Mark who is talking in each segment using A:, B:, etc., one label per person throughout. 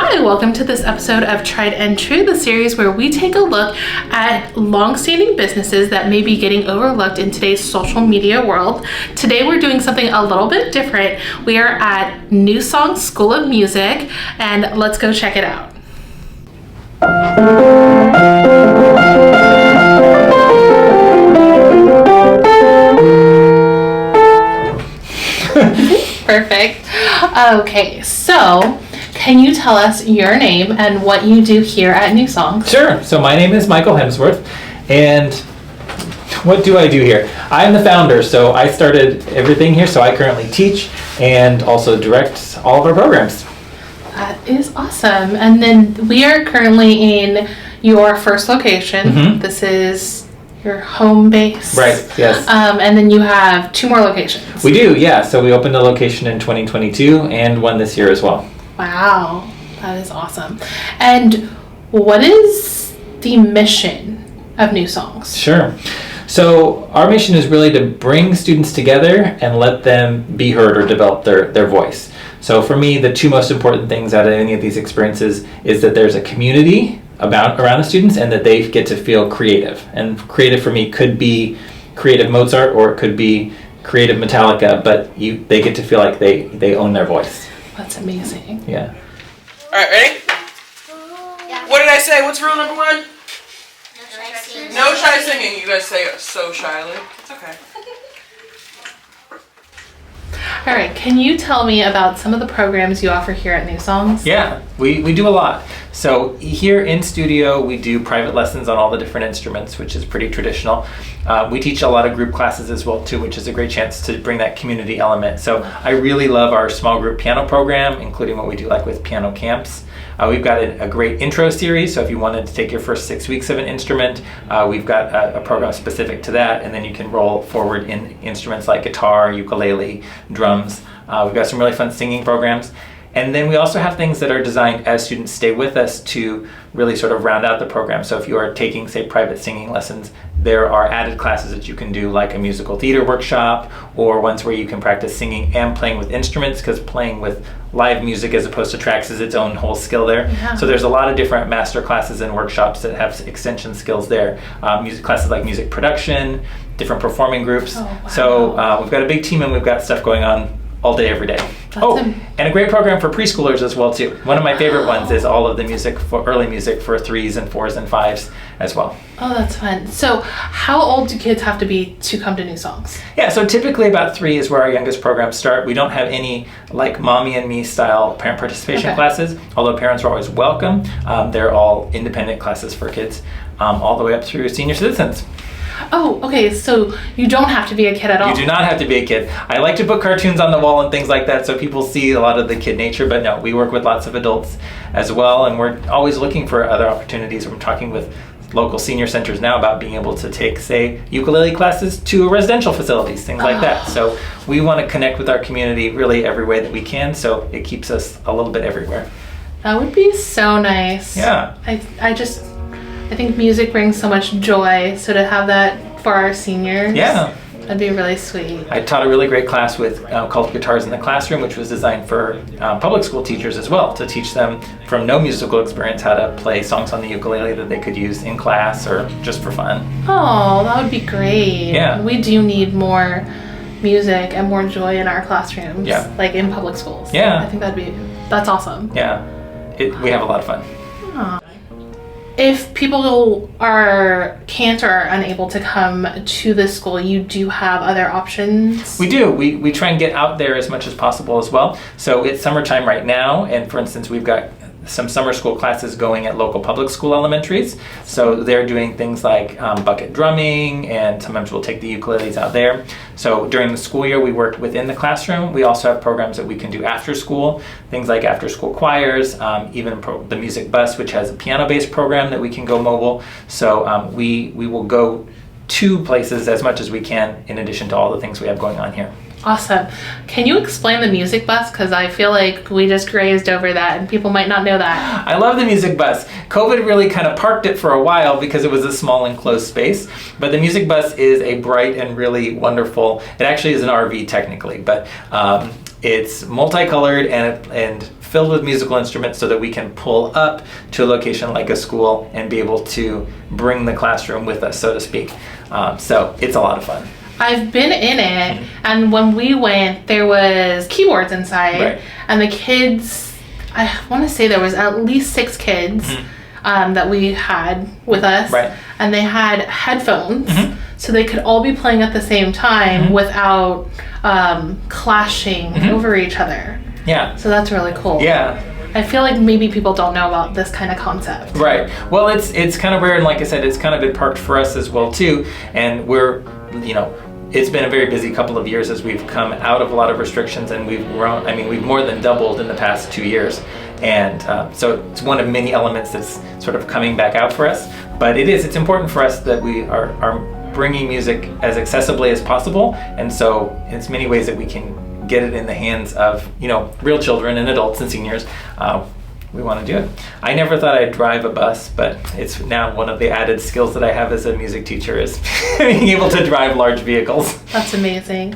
A: Hi, welcome to this episode of Tried and True, the series where we take a look at long-standing businesses that may be getting overlooked in today's social media world. Today we're doing something a little bit different. We are at Newsongs School of Music, and let's go check it out. Perfect. Okay, so can you tell us your name and what you do here at Newsongs?
B: Sure. So my name is Michael Hemsworth, and what do I do here? I'm the founder, so I started everything here. So I currently teach and also direct all of our programs.
A: That is awesome. And then we are currently in your first location.
B: Mm-hmm.
A: This is your home base.
B: Right, yes.
A: And then you have 2 more locations.
B: We do, yeah. So we opened a location in 2022 and one this year as well.
A: Wow, that is awesome. And what is the mission of Newsongs?
B: Sure. So our mission is really to bring students together and let them be heard or develop their voice. So for me, the 2 most important things out of any of these experiences is that there's a community around the students and that they get to feel creative. And creative for me could be creative Mozart or it could be creative Metallica, but they get to feel like they own their voice.
A: That's amazing.
B: Yeah.
C: All right, ready? Yeah. What did I say? What's rule number 1? No shy singing. You guys say it so shyly. It's okay.
A: All right, can you tell me about some of the programs you offer here at Newsongs?
B: Yeah, we do a lot. So here in studio, we do private lessons on all the different instruments, which is pretty traditional. We teach a lot of group classes as well too, which is a great chance to bring that community element. So I really love our small group piano program, including what we do like with piano camps. We've got a great intro series, so if you wanted to take your first 6 weeks of an instrument, we've got a program specific to that, and then you can roll forward in instruments like guitar, ukulele, drums. We've got some really fun singing programs. And then we also have things that are designed as students stay with us to really sort of round out the program. So if you are taking, say, private singing lessons, there are added classes that you can do, like a musical theater workshop or ones where you can practice singing and playing with instruments, because playing with live music as opposed to tracks is its own whole skill there. Yeah. So there's a lot of different master classes and workshops that have extension skills there. Music classes like music production, different performing groups. Oh, wow. So we've got a big team and we've got stuff going on all day, every day. And a great program for preschoolers as well too. One of my favorite ones is all of the music for early music for 3s and 4s and 5s as well.
A: Oh, that's fun. So how old do kids have to be to come to Newsongs?
B: Yeah, so typically about 3 is where our youngest programs start. We don't have any like Mommy and Me style parent participation classes, although parents are always welcome. They're all independent classes for kids all the way up through senior citizens.
A: Oh, okay, so you don't have to be a kid at all.
B: You do not have to be a kid. I like to put cartoons on the wall and things like that so people see a lot of the kid nature, but no, we work with lots of adults as well, and we're always looking for other opportunities. We're talking with local senior centers now about being able to take, say, ukulele classes to residential facilities, things like that. So we want to connect with our community really every way that we can, so it keeps us a little bit everywhere.
A: That would be so nice.
B: Yeah.
A: I think music brings so much joy, so to have that for our seniors, that'd be really sweet.
B: I taught a really great class called Guitars in the Classroom, which was designed for public school teachers as well, to teach them from no musical experience how to play songs on the ukulele that they could use in class or just for fun.
A: Oh, that would be great.
B: Yeah.
A: We do need more music and more joy in our classrooms, like in public schools.
B: Yeah.
A: I think that's awesome.
B: Yeah, we have a lot of fun.
A: Aww. If people can't or are unable to come to this school, you do have other options?
B: We do. We try and get out there as much as possible as well. So it's summertime right now, and for instance, we've got some summer school classes going at local public school elementaries. So they're doing things like bucket drumming, and sometimes we'll take the ukuleles out there. So during the school year, we work within the classroom. We also have programs that we can do after school, things like after school choirs, even the music bus, which has a piano-based program that we can go mobile. So we will go to places as much as we can in addition to all the things we have going on here.
A: Awesome. Can you explain the music bus? Because I feel like we just grazed over that and people might not know that.
B: I love the music bus. COVID really kind of parked it for a while because it was a small enclosed space. But the music bus is a bright and really wonderful, it actually is an RV technically, but it's multicolored and filled with musical instruments so that we can pull up to a location like a school and be able to bring the classroom with us, so to speak. So it's a lot of fun.
A: I've been in it, and when we went, there was keyboards inside,
B: Right.
A: and the kids, I want to say there was at least 6 kids that we had with us,
B: Right.
A: and they had headphones, so they could all be playing at the same time without clashing over each other.
B: Yeah.
A: So that's really cool.
B: Yeah.
A: I feel like maybe people don't know about this kind of concept.
B: Right. Well, it's kind of rare, and like I said, it's kind of been parked for us as well too. And we're, it's been a very busy couple of years as we've come out of a lot of restrictions, and we've grown. I mean, we've more than doubled in the past 2 years, and so it's one of many elements that's sort of coming back out for us. But it's important for us that we are bringing music as accessibly as possible, and so it's many ways that we can get it in the hands of real children and adults and seniors. We want to do it. I never thought I'd drive a bus, but it's now one of the added skills that I have as a music teacher is being able to drive large vehicles.
A: That's amazing.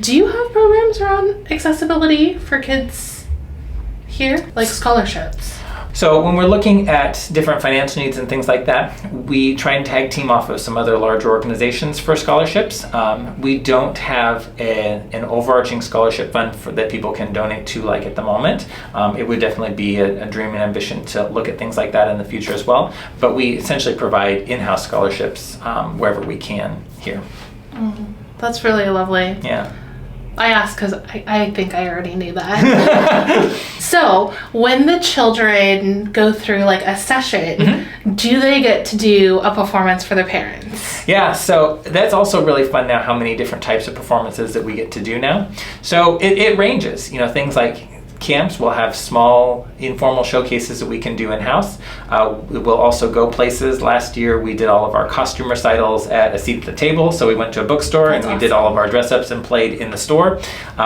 A: Do you have programs around accessibility for kids here, like scholarships?
B: So when we're looking at different financial needs and things like that, we try and tag team off of some other larger organizations for scholarships. We don't have an overarching scholarship fund that people can donate to like at the moment. It would definitely be a dream and ambition to look at things like that in the future as well. But we essentially provide in-house scholarships wherever we can here.
A: That's really lovely.
B: Yeah.
A: I asked because I think I already knew that. So when the children go through like a session, do they get to do a performance for their parents?
B: Yeah, so that's also really fun now, how many different types of performances that we get to do now. So it ranges, things like camps will have small informal showcases that we can do in-house. We'll also go places. Last year we did all of our costume recitals at a seat at the table, so we went to a bookstore and we did all of our dress-ups and played in the store.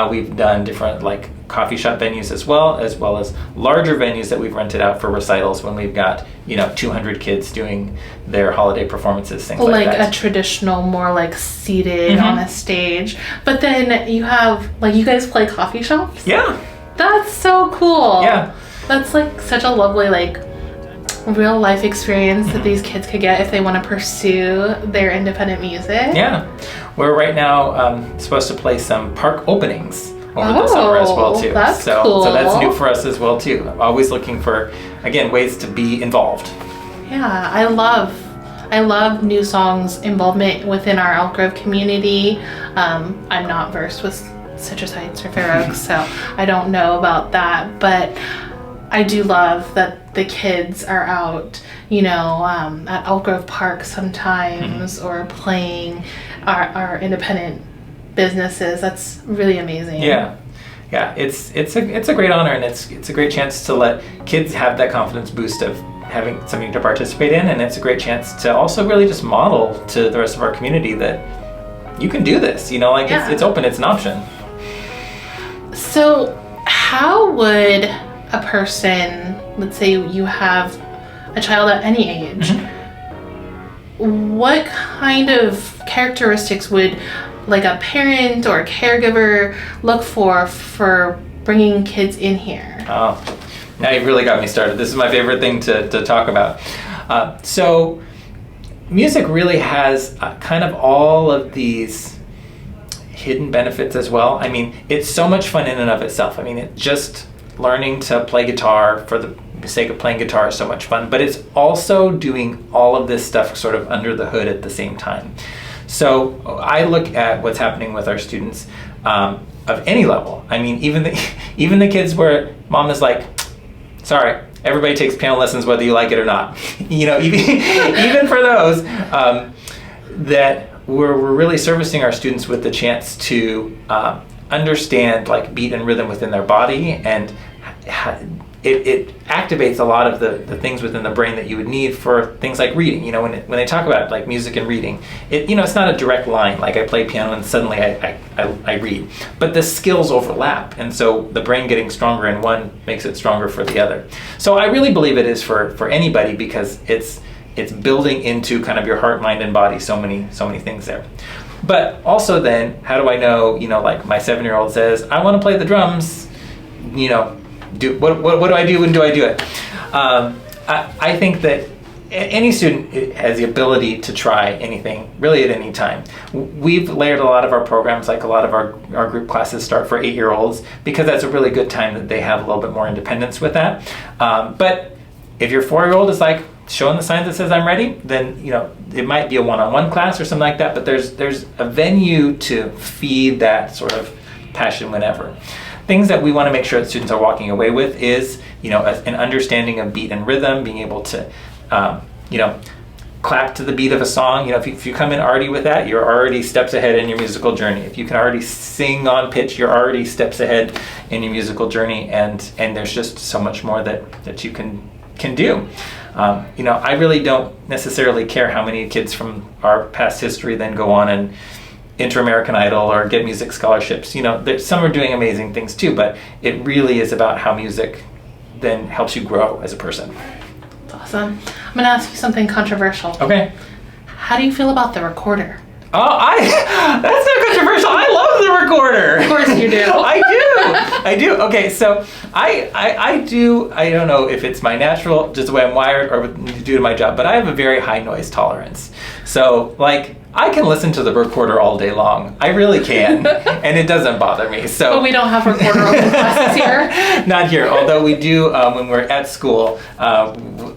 B: We've done different like coffee shop venues as well as larger venues that we've rented out for recitals when we've got 200 kids doing their holiday performances, things like that.
A: Like a traditional, more like seated on a stage. But then you have, like, you guys play coffee shops?
B: Yeah.
A: That's so cool.
B: Yeah.
A: That's like such a lovely, like, real life experience that these kids could get if they want to pursue their independent music.
B: Yeah. We're right now supposed to play some park openings over the summer as well too.
A: That's cool.
B: So that's new for us as well too. Always looking for, again, ways to be involved.
A: Yeah, I love Newsongs' involvement within our Elk Grove community. I'm not versed with Citrus Heights or Fair Oaks, so I don't know about that, but I do love that the kids are out, at Elk Grove Park sometimes, or playing our independent businesses. That's really amazing.
B: Yeah. It's a great honor, and it's a great chance to let kids have that confidence boost of having something to participate in, and it's a great chance to also really just model to the rest of our community that you can do this. It's open, it's an option.
A: So how would a person, let's say you have a child at any age, what kind of characteristics would like a parent or a caregiver look for bringing kids in here?
B: Oh, now you've really got me started. This is my favorite thing to talk about. So music really has kind of all of these hidden benefits as well. I mean, it's so much fun in and of itself. I mean, it just learning to play guitar for the sake of playing guitar is so much fun, but it's also doing all of this stuff sort of under the hood at the same time. So I look at what's happening with our students of any level. I mean, even the kids where mom is like, sorry, everybody takes piano lessons whether you like it or not. Even for those that we're really servicing our students with the chance to understand like beat and rhythm within their body, and it activates a lot of the things within the brain that you would need for things like reading. When they talk about like music and reading, it's not a direct line like I play piano and suddenly I read, but the skills overlap, and so the brain getting stronger in one makes it stronger for the other. So I really believe it is for anybody, because it's building into kind of your heart, mind, and body so many things there. But also then, how do I know, like my 7-year-old says, I want to play the drums, what do I do when do I do it? I think that any student has the ability to try anything really at any time. We've layered a lot of our programs, like a lot of our group classes start for 8-year-olds, because that's a really good time that they have a little bit more independence with that. But if your 4-year-old is like showing the signs that says I'm ready, then it might be a one-on-one class or something like that, but there's a venue to feed that sort of passion whenever. Things that we want to make sure that students are walking away with is an understanding of beat and rhythm, being able to clap to the beat of a song. If you come in already with that, you're already steps ahead in your musical journey. If you can already sing on pitch, you're already steps ahead in your musical journey, and there's just so much more that you can do. I really don't necessarily care how many kids from our past history then go on and enter American Idol or get music scholarships. Some are doing amazing things too, but it really is about how music then helps you grow as a person.
A: Awesome. I'm going to ask you something controversial.
B: Okay.
A: How do you feel about the recorder?
B: Oh, that's not controversial. I love the recorder.
A: Of course you do.
B: I do. Okay, so I do. I don't know if it's my natural, just the way I'm wired, or due to my job, but I have a very high noise tolerance. So, I can listen to the recorder all day long. I really can, and it doesn't bother me. So
A: but we don't have recorder open classes here.
B: Not here, although we do when we're at school.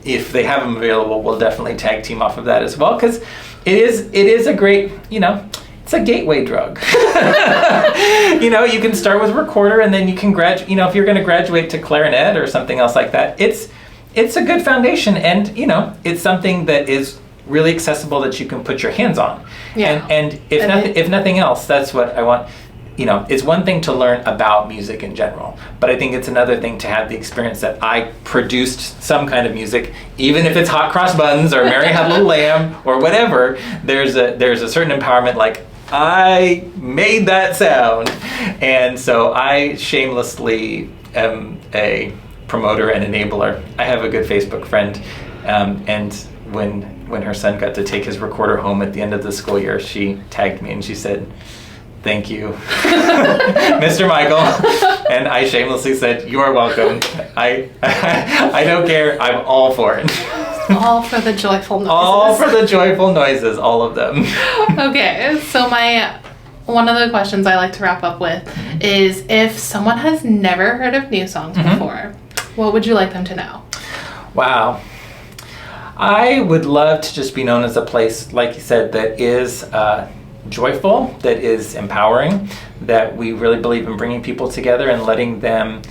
B: If they have them available, we'll definitely tag team off of that as well, because it is a great, it's a gateway drug. You can start with recorder, and then you can graduate. If you're going to graduate to clarinet or something else like that, it's a good foundation, and it's something that is really accessible that you can put your hands on.
A: Yeah.
B: And if nothing else, that's what I want. It's one thing to learn about music in general, but I think it's another thing to have the experience that I produced some kind of music, even if it's Hot Cross Buns or Mary Had a Little Lamb or whatever. There's a certain empowerment, like I made that sound, and so I shamelessly am a promoter and enabler. I have a good Facebook friend, and when her son got to take his recorder home at the end of the school year, she tagged me and she said, "Thank you, Mr. Michael." And I shamelessly said, "You are welcome. I don't care. I'm all for it."
A: All for the joyful noises.
B: All for the joyful noises, all of them.
A: Okay, so one of the questions I like to wrap up with is, if someone has never heard of Newsongs before, what would you like them to know?
B: Wow. I would love to just be known as a place, like you said, that is joyful, that is empowering, that we really believe in bringing people together and letting them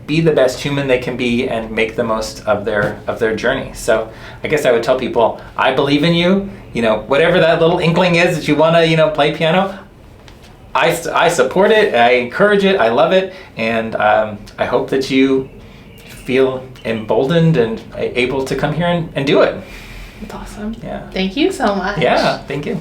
B: be the best human they can be and make the most of their journey. So I guess I would tell people, I believe in you. Whatever that little inkling is that you want to play piano, I support it, I encourage it, I love it, and I hope that you feel emboldened and able to come here and do it.
A: That's awesome.
B: Yeah.
A: Thank you so much.
B: Yeah, thank you.